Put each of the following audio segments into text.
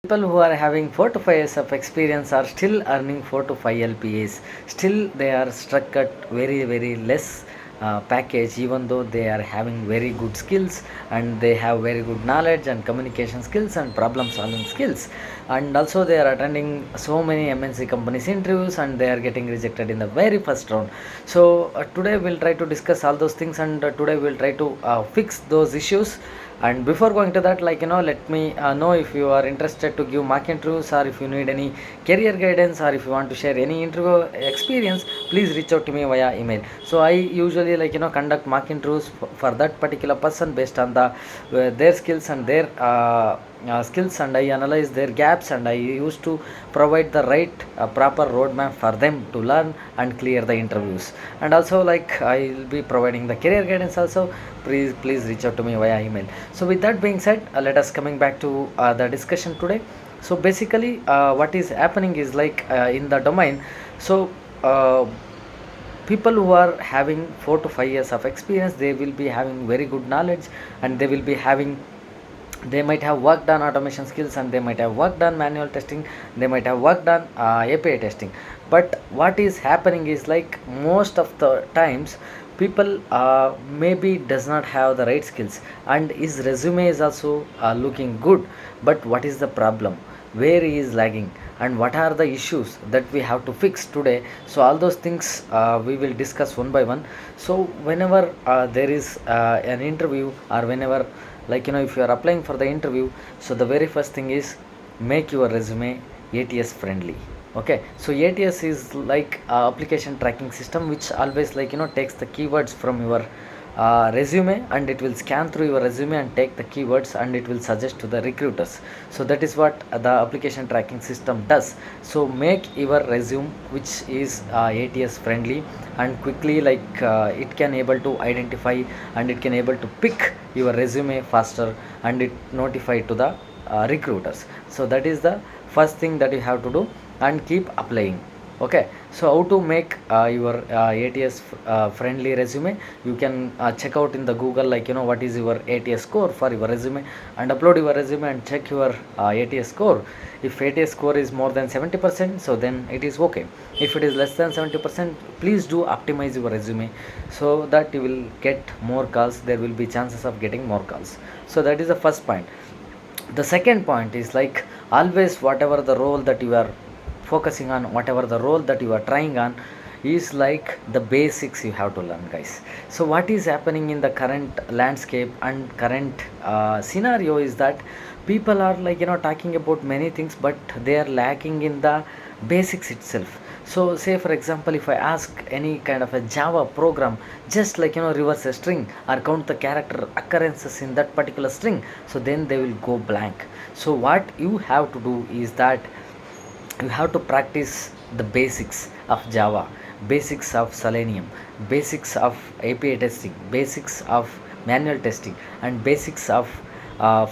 People who are having 4 to 5 years of experience are still earning 4 to 5 LPAs. Still, they are struck at very less package, even though they are having very good skills and they have very good knowledge and communication skills and problem solving skills. And also, they are attending so many MNC companies interviews and they are getting rejected in the very first round. So, today we'll try to discuss all those things, and today we'll try to fix those issues. And before going to that, let me know if you are interested to give mock interviews, or if you need any career guidance, or if you want to share any interview experience, please reach out to me via email. So I usually conduct mock interviews for that particular person based on their skills and their skills, and I analyze their gaps, and I used to provide the right proper roadmap for them to learn and clear the interviews. And also, I will be providing the career guidance also. Please reach out to me via email. So with that being said, let us coming back to the discussion today. So basically, what is happening is in the domain. So people who are having 4 to 5 years of experience, they will be having very good knowledge, and they might have worked on automation skills, and they might have worked on manual testing, they might have worked on API testing. But what is happening is, most of the times, people maybe does not have the right skills, and his resume is also looking good, but what is the problem, where he is lagging, and what are the issues that we have to fix today? So all those things we will discuss one by one. So whenever there is an interview, or whenever, if you are applying for the interview, so the very first thing is, make your resume ATS friendly. Okay, so ATS is application tracking system, which always takes the keywords from your resume, and it will scan through your resume and take the keywords, and it will suggest to the recruiters. So that is what the application tracking system does. So make your resume which is ATS friendly, and quickly, it can able to identify, and it can able to pick your resume faster, and it notify to the recruiters. So that is the first thing that you have to do, and keep applying. Okay, so how to make your ATS friendly resume? You can check out in the Google, what is your ATS score for your resume, and upload your resume and check your ATS score. If ATS score is more than 70%, so then it is okay. If it is less than 70%, please do optimize your resume, so that you will get more calls. There will be chances of getting more calls. So that is the first point. The second point is, always, whatever the role that you are focusing on, whatever the role that you are trying on, is the basics you have to learn, guys. So what is happening in the current landscape and current scenario is that people are talking about many things, but they are lacking in the basics itself. So say for example, if I ask any kind of a Java program, just reverse a string or count the character occurrences in that particular string, so then they will go blank. So what you have to do is that you have to practice the basics of Java, basics of Selenium, basics of API testing, basics of manual testing, and basics of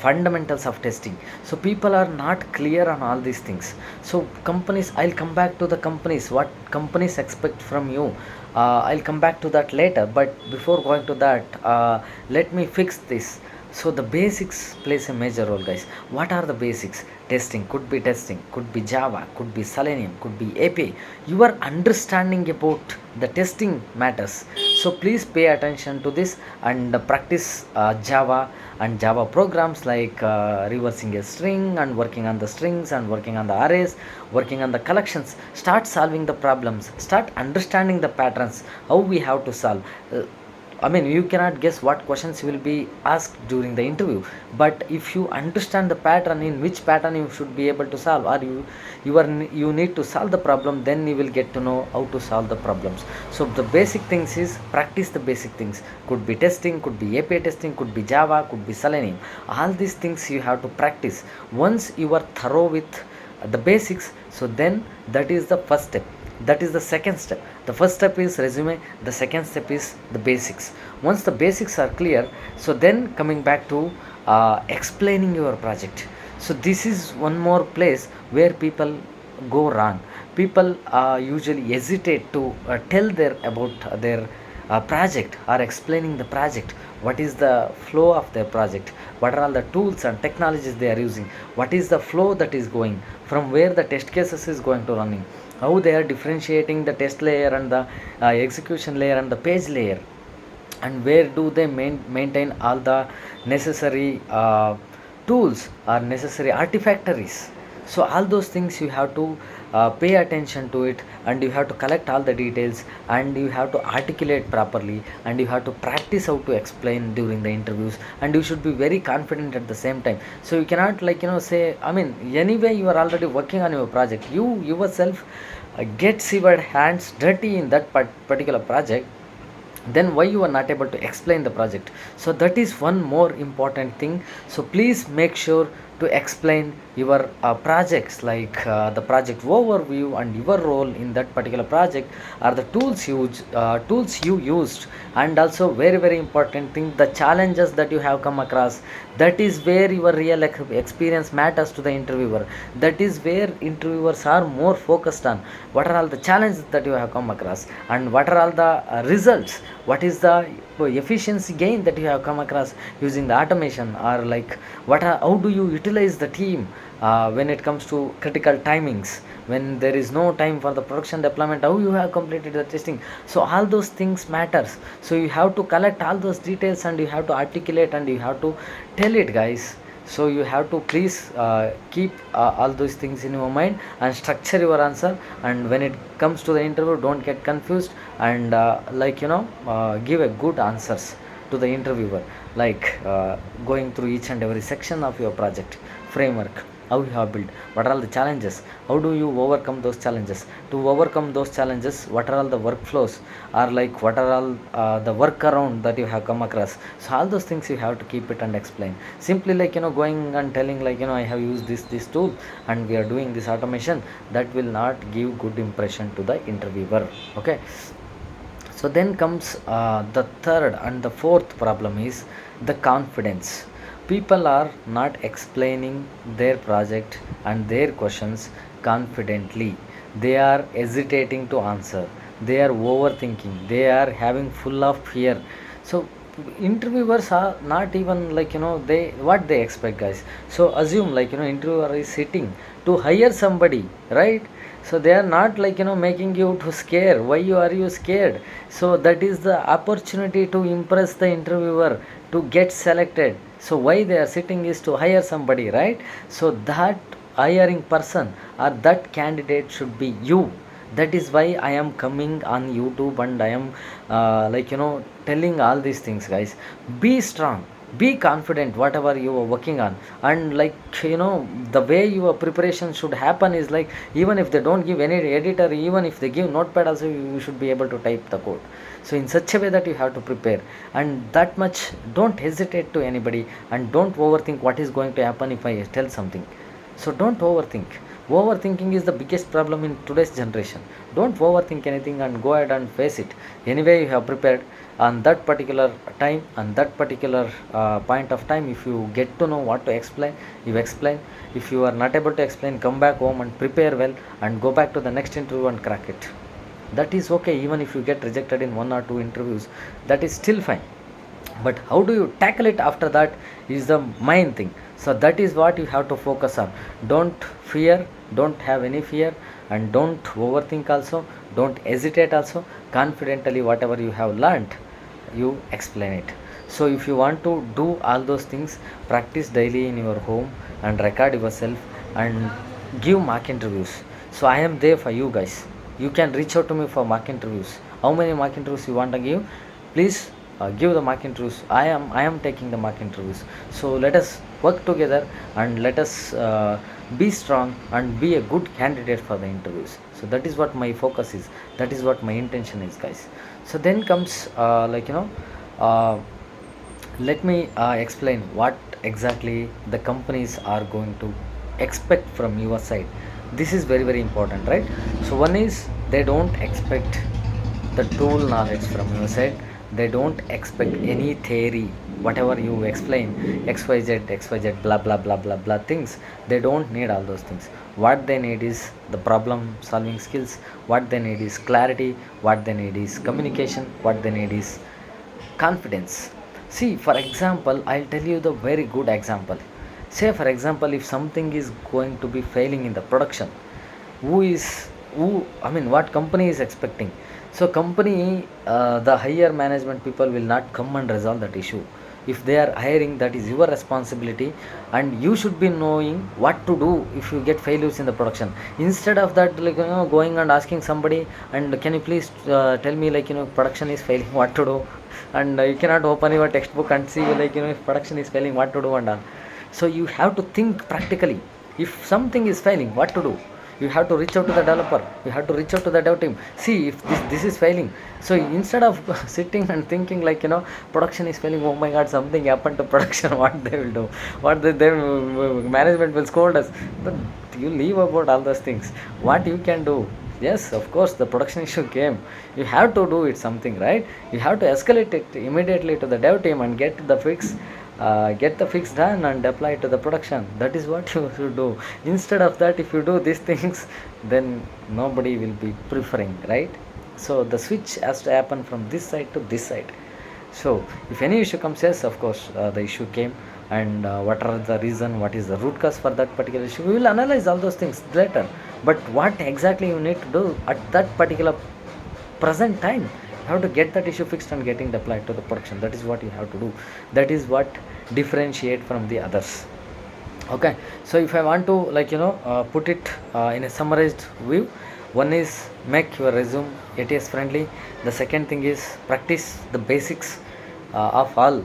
fundamentals of testing. So people are not clear on all these things. So companies, I'll come back to the companies, what companies expect from you. I'll come back to that later, but before going to that, let me fix this. So the basics plays a major role, guys. What are the basics? Testing, could be Java, could be Selenium, could be API. Your understanding about the testing matters. So please pay attention to this, and practice Java and Java programs, reversing a string and working on the strings, and working on the arrays, working on the collections. Start solving the problems, start understanding the patterns, how we have to solve. You cannot guess what questions will be asked during the interview, but if you understand the pattern, in which pattern you should be able to solve, or you need to solve the problem, then you will get to know how to solve the problems. So the basic things is, practice the basic things. Could be testing, could be API testing, could be Java, could be Selenium. All these things you have to practice. Once you are thorough with the basics, so then that is the first step. That is the second step. The first step is resume, the second step is the basics. Once the basics are clear, so then coming back to explaining your project. So this is one more place where people go wrong. People usually hesitate to tell about their project, or explaining the project. what is the flow of their project, what are all the tools and technologies they are using, what is the flow that is going, from where the test cases is going to running, how they are differentiating the test layer and the execution layer and the page layer, and where do they maintain all the necessary tools or necessary artifactories. So all those things you have to pay attention to it, and you have to collect all the details, and you have to articulate properly, and you have to practice how to explain during the interviews, and you should be very confident at the same time. So you cannot say, I mean, anyway you are already working on your project, you yourself gets your hands dirty in that particular project, then why you are not able to explain the project. So that is one more important thing. So please make sure to explain your projects, like the project overview and your role in that particular project, are the tools you used, and also very very important thing, the challenges that you have come across. That is where your real experience matters to the interviewer. That is where interviewers are more focused on, what are all the challenges that you have come across, and what are all the results, what is the efficiency gain that you have come across using the automation, or like how do you utilize the team when it comes to critical timings, when there is no time for the production deployment, how you have completed the testing. So all those things matters. So you have to collect all those details, and you have to articulate, and you have to tell it, guys. So you have to please keep all those things in your mind and structure your answer. And when it comes to the interview, don't get confused, and give a good answers to the interviewer, like going through each and every section of your project framework, how you have built, what are all the challenges, how do you overcome those challenges, to overcome those challenges, what are all the workflows, or like what are all the workaround that you have come across. So all those things you have to keep it and explain. Simply going and telling, I have used this tool and we are doing this automation, that will not give good impression to the interviewer. Okay. So then comes the third and the fourth problem is the confidence. People are not explaining their project and their questions confidently. They are hesitating to answer. They are overthinking. They are having full of fear. So interviewers are not even they what they expect, guys. So assume interviewer is sitting to hire somebody, right? So they are not making you to scare. Why are you scared? So that is the opportunity to impress the interviewer to get selected. So why they are sitting is to hire somebody, right? So that hiring person or that candidate should be you. That is why I am coming on YouTube, and I am telling all these things, guys. Be strong, be confident whatever you are working on. And the way your preparation should happen is like, even if they don't give any editor, even if they give notepad also, you should be able to type the code. So in such a way that you have to prepare, and that much, don't hesitate to anybody, and don't overthink what is going to happen if I tell something. So don't overthink. Overthinking is the biggest problem in today's generation. Don't overthink anything and go ahead and face it. Anyway, you have prepared on that particular time, on that particular point of time. If you get to know what to explain, you explain. If you are not able to explain, come back home and prepare well, and go back to the next interview and crack it. That is okay. Even if you get rejected in one or two interviews, that is still fine. But how do you tackle it after that is the main thing. So that is what you have to focus on. Don't fear, don't have any fear, and don't overthink also, don't hesitate also. Confidently whatever you have learned, you explain it. So if you want to do all those things, practice daily in your home and record yourself and give mock interviews. So I am there for you, guys. You can reach out to me for mock interviews. How many mock interviews you want to give? Please give the mock interviews. I am taking the mock interviews. So let us work together, and let us be strong and be a good candidate for the interviews. So that is what my focus is, that is what my intention is, guys. So then comes uh, let me explain what exactly the companies are going to expect from your side. This is very very important, right? So one is, they don't expect the tool knowledge from your side. They don't expect any theory, whatever you explain, xyz blah blah blah blah blah things. They don't need all those things. What they need is the problem solving skills. What they need is clarity. What they need is communication. What they need is confidence. See, for example, I'll tell you the very good example. Say, for example, if something is going to be failing in the production, who is who? I mean, what company is expecting? So, company, the higher management people will not come and resolve that issue. If they are hiring, that is your responsibility, and you should be knowing what to do if you get failures in the production. Instead of that, like going and asking somebody, and can you please tell me, like production is failing, what to do? And you cannot open your textbook and see, like if production is failing, what to do and all. So you have to think practically. If something is failing, what to do? You have to reach out to the developer, you have to reach out to the dev team, see if this is failing. So instead of sitting and thinking, like production is failing, oh my god, something happened to production, what they will do, what they management will scold us. But you leave about all those things. What you can do, yes, of course, the production issue came, you have to do it something, right? You have to escalate it immediately to the dev team and get the fix done and apply it to the production. That is what you should do. Instead of that, if you do these things, then nobody will be preferring, right? So the switch has to happen from this side to this side. So if any issue comes, yes, of course, the issue came, and what are the reason, what is the root cause for that particular issue, we will analyze all those things later. But what exactly you need to do at that particular present time, you have to get that issue fixed and getting applied to the production. That is what you have to do. That is what differentiate from the others. Okay, so if I want to, like put it in a summarized view, one is make your resume ATS friendly. The second thing is practice the basics of all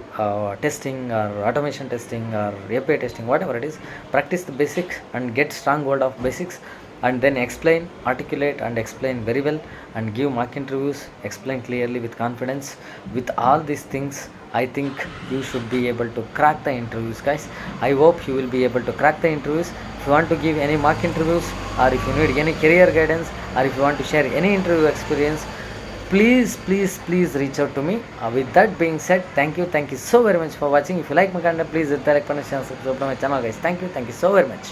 testing or automation testing or API testing, whatever it is. Practice the basics and get strong hold of basics, and then explain, articulate and explain very well, and give mock interviews, explain clearly with confidence. With all these things, I think you should be able to crack the interviews, guys. I hope you will be able to crack the interviews. If you want to give any mock interviews, or if you need any career guidance, or if you want to share any interview experience, please reach out to me. With that being said, thank you so very much for watching. If you like my content, please hit the like button and subscribe to my channel, guys. Thank you so very much.